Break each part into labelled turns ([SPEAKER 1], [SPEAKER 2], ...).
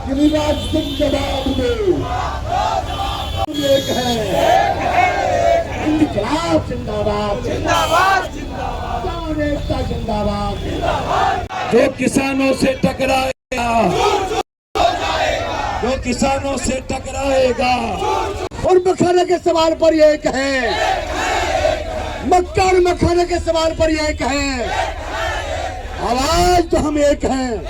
[SPEAKER 1] गिरिराज सिंह जवाब दो, एक है इंकलाब जिंदाबाद,
[SPEAKER 2] जिंदाबाद जिंदाबाद,
[SPEAKER 1] एकता जिंदाबाद।
[SPEAKER 3] जो किसानों से टकराएगा, जो किसानों से टकराएगा,
[SPEAKER 1] और मखाने के सवाल पर एक है, मक्का और मखाने के सवाल पर एक है, आवाज तो हम एक हैं।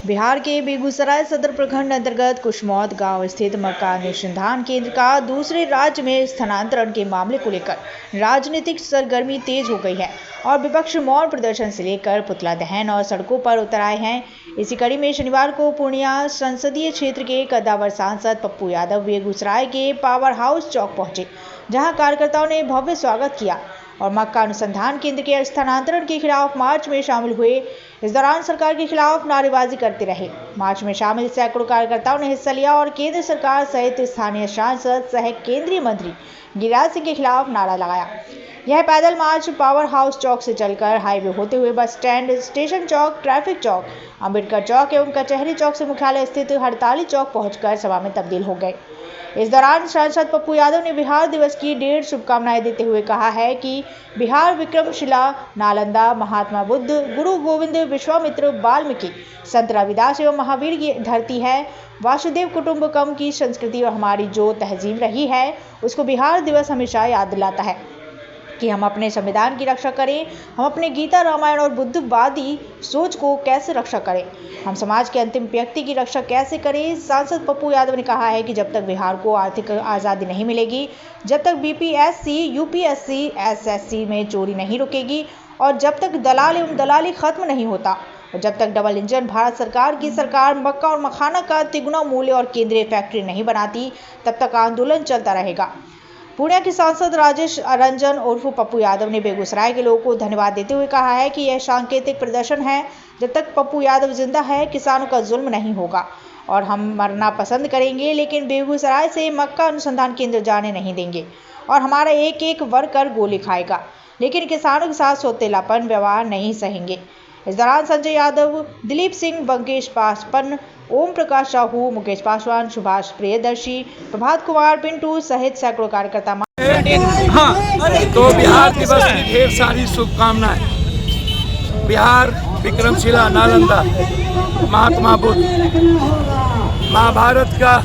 [SPEAKER 4] बिहार के बेगूसराय सदर प्रखंड अंतर्गत कुशमौत गांव स्थित मक्का अनुसंधान केंद्र का दूसरे राज्य में स्थानांतरण के मामले को लेकर राजनीतिक सरगर्मी तेज हो गई है और विपक्ष मौन प्रदर्शन से लेकर पुतला दहन और सड़कों पर उतर आए हैं। इसी कड़ी में शनिवार को पूर्णिया संसदीय क्षेत्र के कद्दावर सांसद पप्पू यादव बेगूसराय के पावर हाउस चौक पहुंचे, जहां कार्यकर्ताओं ने भव्य स्वागत किया और मक्का अनुसंधान केंद्र के स्थानांतरण के खिलाफ मार्च में शामिल हुए। इस दौरान सरकार के खिलाफ नारेबाजी करते रहे। मार्च में शामिल सैकड़ों कार्यकर्ताओं ने हिस्सा लिया और केंद्र सरकार सहित स्थानीय सांसद सह केंद्रीय मंत्री गिरिराज सिंह के खिलाफ नारा लगाया। यह पैदल मार्च पावर हाउस चौक से चलकर हाईवे होते हुए बस स्टैंड, स्टेशन चौक, ट्रैफिक चौक, अंबेडकर चौक एवं कचहरी चौक से मुख्यालय स्थित हड़ताली चौक पहुंचकर सभा में तब्दील हो गए। इस दौरान सांसद पप्पू यादव ने बिहार दिवस की ढेर शुभकामनाएं देते हुए कहा है कि बिहार विक्रमशिला, नालंदा, महात्मा बुद्ध, गुरु गोविंद, विश्वामित्र, वाल्मीकि, संत रविदास एवं महावीर की धरती है। वासुदेव कुटुंबकम की संस्कृति और हमारी जो तहजीब रही है उसको बिहार दिवस हमेशा याद दिलाता है कि हम अपने संविधान की रक्षा करें, हम अपने गीता, रामायण और बुद्धवादी सोच को कैसे रक्षा करें, हम समाज के अंतिम व्यक्ति की रक्षा कैसे करें। सांसद पप्पू यादव ने कहा है कि जब तक बिहार को आर्थिक आज़ादी नहीं मिलेगी, जब तक बीपीएससी, यूपीएससी, एसएससी में चोरी नहीं रुकेगी और जब तक दलाल एवं दलाली खत्म नहीं होता और जब तक डबल इंजन भारत सरकार की सरकार मक्का और मखाना का तिगुना मूल्य और केंद्रीय फैक्ट्री नहीं बनाती, तब तक आंदोलन चलता रहेगा। पूर्णिया के सांसद राजेश रंजन उर्फ पप्पू यादव ने बेगूसराय के लोगों को धन्यवाद देते हुए कहा है कि यह सांकेतिक प्रदर्शन है। जब तक पप्पू यादव जिंदा है, किसानों का जुल्म नहीं होगा और हम मरना पसंद करेंगे, लेकिन बेगूसराय से मक्का अनुसंधान केंद्र जाने नहीं देंगे और हमारा एक एक वर्कर गोली खाएगा, लेकिन किसानों के साथ सौतेलापन व्यवहार नहीं सहेंगे। इस दौरान संजय यादव, दिलीप सिंह, बंकेश पासवान, ओम प्रकाश साहू, मुकेश पासवान, सुभाष प्रियदर्शी, प्रभात कुमार, पिंटू सहित सैकड़ों कार्यकर्ता।
[SPEAKER 3] हाँ, तो बिहार दिवस की ढेर सारी शुभकामनाएं। बिहार विक्रमशिला, नालंदा, महात्मा बुद्ध, महाभारत का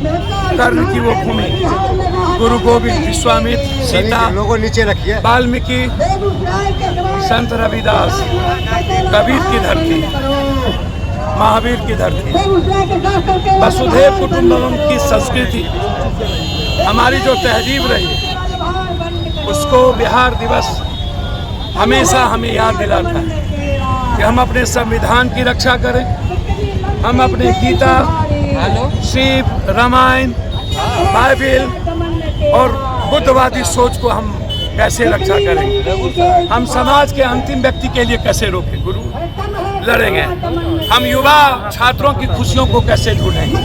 [SPEAKER 3] कर्ण की वो भूमि, गुरु गोविंद, विश्वामित्र, सीता,
[SPEAKER 2] लोगों नीचे रखिए,
[SPEAKER 3] वाल्मीकि, संत रविदास, कबीर की धरती, महावीर की धरती, वसुधैव कुटुंबकम की संस्कृति, हमारी जो तहजीब रही उसको बिहार दिवस हमेशा हमें याद दिलाता है कि हम अपने संविधान की रक्षा करें, हम अपने गीता, शिव, रामायण, बाइबिल और बुद्धवादी सोच को हम कैसे रक्षा करेंगे, हम समाज के अंतिम व्यक्ति के लिए कैसे रोकें, गुरु लड़ेंगे, हम युवा छात्रों की खुशियों को कैसे ढूंढेंगे,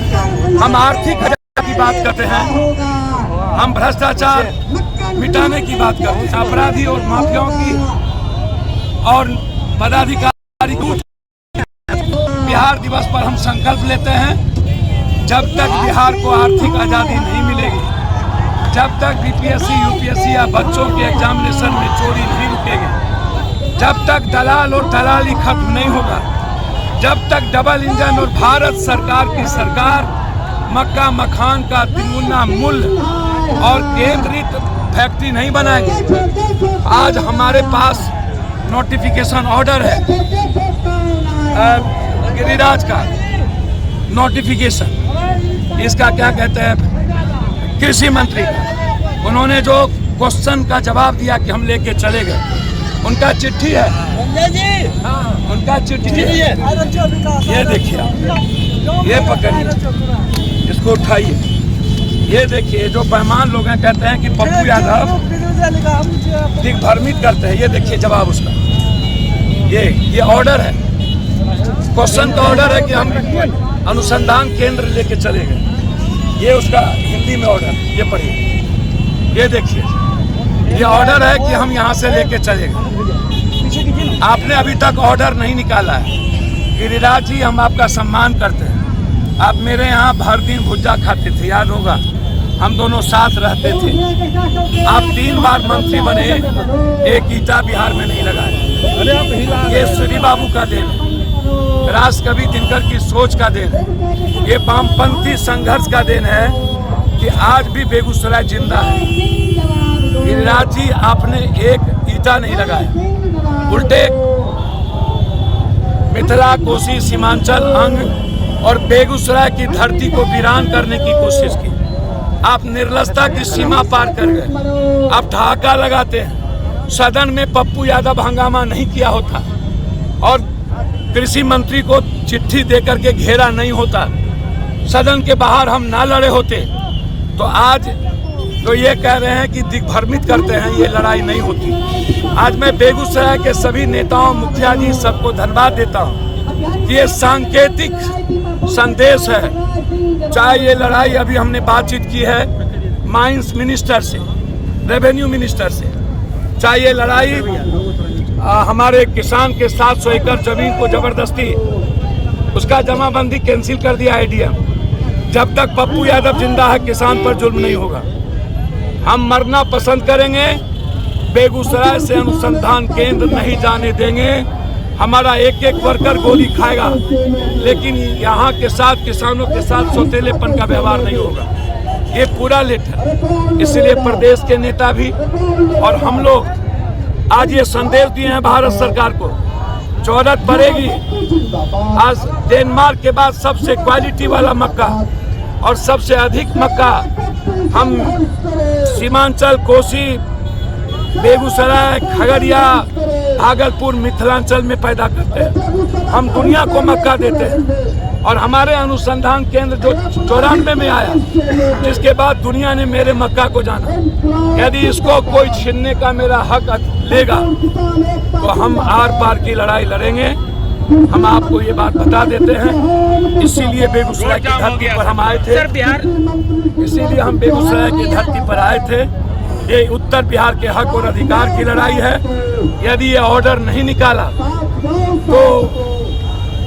[SPEAKER 3] हम आर्थिक आजादी की बात करते हैं, हम भ्रष्टाचार मिटाने की बात करते हैं, अपराधी और माफियाओं की और पदाधिकारी को। बिहार दिवस पर हम संकल्प लेते हैं, जब तक बिहार को आर्थिक आज़ादी नहीं मिलेगी, जब तक बीपीएससी, यूपीएससी या बच्चों के एग्जामिनेशन में चोरी नहीं रुकेगी, जब तक दलाल और दलाली खत्म नहीं होगा, जब तक डबल इंजन और भारत सरकार की सरकार मक्का मखान का तिगुना मूल्य और केंद्रित फैक्ट्री नहीं बनाएगी। आज हमारे पास नोटिफिकेशन ऑर्डर है गिरिराज का नोटिफिकेशन, इसका क्या कहते हैं, कृषि मंत्री का, उन्होंने जो क्वेश्चन का जवाब दिया कि हम लेके चले गए, उनका चिट्ठी है, उनका चिट्ठी है, ये देखिए, ये पकड़िए, इसको उठाइए, ये देखिए, जो बेईमान लोग हैं कहते हैं कि पप्पू यादव दिग्भ्रमित करते हैं, ये देखिए जवाब उसका, ये ऑर्डर है, क्वेश्चन का ऑर्डर है कि हम अनुसंधान केंद्र लेके चले गए, ये उसका हिंदी में ऑर्डर, ये पढ़िए, ये देखिए, ये ऑर्डर है कि हम यहाँ से लेके चले गए। आपने अभी तक ऑर्डर नहीं निकाला है, गिरिराज जी, हम आपका सम्मान करते हैं। आप मेरे यहाँ भर दिन भुज्जा खाते थे, याद होगा, हम दोनों साथ रहते थे। आप 3 बार मंत्री बने, एक ईटा बिहार में नहीं लगाया। ये श्री बाबू का देन है, राष्ट्रकवि दिनकर की सोच का देन है, ये वामपंथी संघर्ष का देन है कि आज भी बेगूसराय जिंदा है। गिरिराज जी, आपने एक ईटा नहीं लगाया, उल्टे मिथिला, कोसी, सीमांचल अंग और बेगूसराय की धरती को वीरान करने की कोशिश की। आप निर्लजता की सीमा पार कर गए। आप ठहाका लगाते हैं। सदन में पप्पू यादव हंगामा नहीं किया होता और कृषि मंत्री को चिट्ठी देकर के घेरा नहीं होता, सदन के बाहर हम ना लड़े होते, तो आज तो ये कह रहे हैं कि दिग्भ्रमित करते हैं, ये लड़ाई नहीं होती। आज मैं बेगूसराय के सभी नेताओं, मुखिया जी, सबको धन्यवाद देता हूँ। ये सांकेतिक संदेश है। चाहे ये लड़ाई, अभी हमने बातचीत की है माइंस मिनिस्टर से, रेवेन्यू मिनिस्टर से, चाहे ये लड़ाई हमारे किसान के 700 एकड़ जमीन को जबरदस्ती उसका जमाबंदी कैंसिल कर दिया एडीएम। जब तक पप्पू यादव जिंदा है, किसान पर जुल्म नहीं होगा। हम मरना पसंद करेंगे, बेगूसराय से अनुसंधान केंद्र नहीं जाने देंगे। हमारा एक एक वर्कर गोली खाएगा, लेकिन यहाँ के साथ, किसानों के साथ सौतेलेपन का व्यवहार नहीं होगा। ये पूरा लेटर, इसलिए प्रदेश के नेता भी और हम लोग आज ये संदेश दिए हैं भारत सरकार को, चौरत बढ़ेगी। आज डेनमार्क के बाद सबसे क्वालिटी वाला मक्का और सबसे अधिक मक्का हम सीमांचल, कोसी, बेगूसराय, खगड़िया, भागलपुर, मिथिलांचल में पैदा करते हैं। हम दुनिया को मक्का देते हैं और हमारे अनुसंधान केंद्र जो 94 में आया, जिसके बाद दुनिया ने मेरे मक्का को जाना। यदि इसको कोई छीनने का मेरा हक लेगा तो हम आर पार की लड़ाई लड़ेंगे। हम आपको ये बात बता देते हैं, इसीलिए बेगूसराय की धरती पर हम आए थे। इसीलिए हम बेगूसराय की धरती पर आए थे। ये उत्तर बिहार के हक और अधिकार की लड़ाई है। यदि ये ऑर्डर नहीं निकाला तो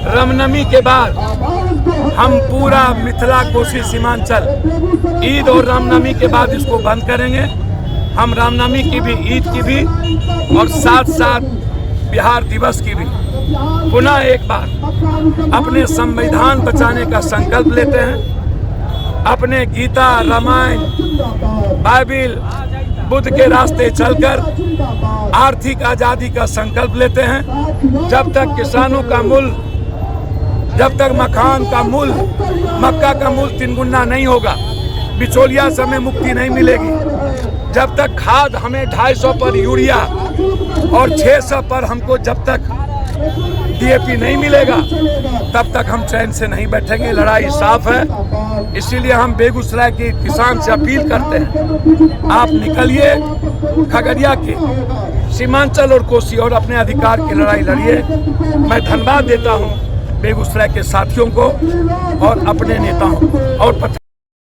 [SPEAKER 3] रामनवमी के बाद हम पूरा मिथिला, कोसी, सीमांचल ईद और रामनवमी के बाद इसको बंद करेंगे। हम रामनवमी की भी, ईद की भी और साथ साथ बिहार दिवस की भी पुनः एक बार अपने संविधान बचाने का संकल्प लेते हैं। अपने गीता, रामायण, बाइबिल, बुद्ध के रास्ते चलकर आर्थिक आजादी का संकल्प लेते हैं। जब तक किसानों का मूल्य, जब तक मखान का मूल्य, मक्का का मूल्य 3 गुना नहीं होगा, बिचौलिया से हमें मुक्ति नहीं मिलेगी। जब तक खाद हमें 250 पर यूरिया और 600 पर हमको जब तक डीएपी नहीं मिलेगा, तब तक हम चैन से नहीं बैठेंगे। लड़ाई साफ है। इसीलिए हम बेगूसराय के किसान से अपील करते हैं, आप निकलिए, खगड़िया के, सीमांचल और कोसी और अपने अधिकार की लड़ाई लड़िए। मैं धन्यवाद देता हूँ बेगूसराय के साथियों को और अपने नेताओं को और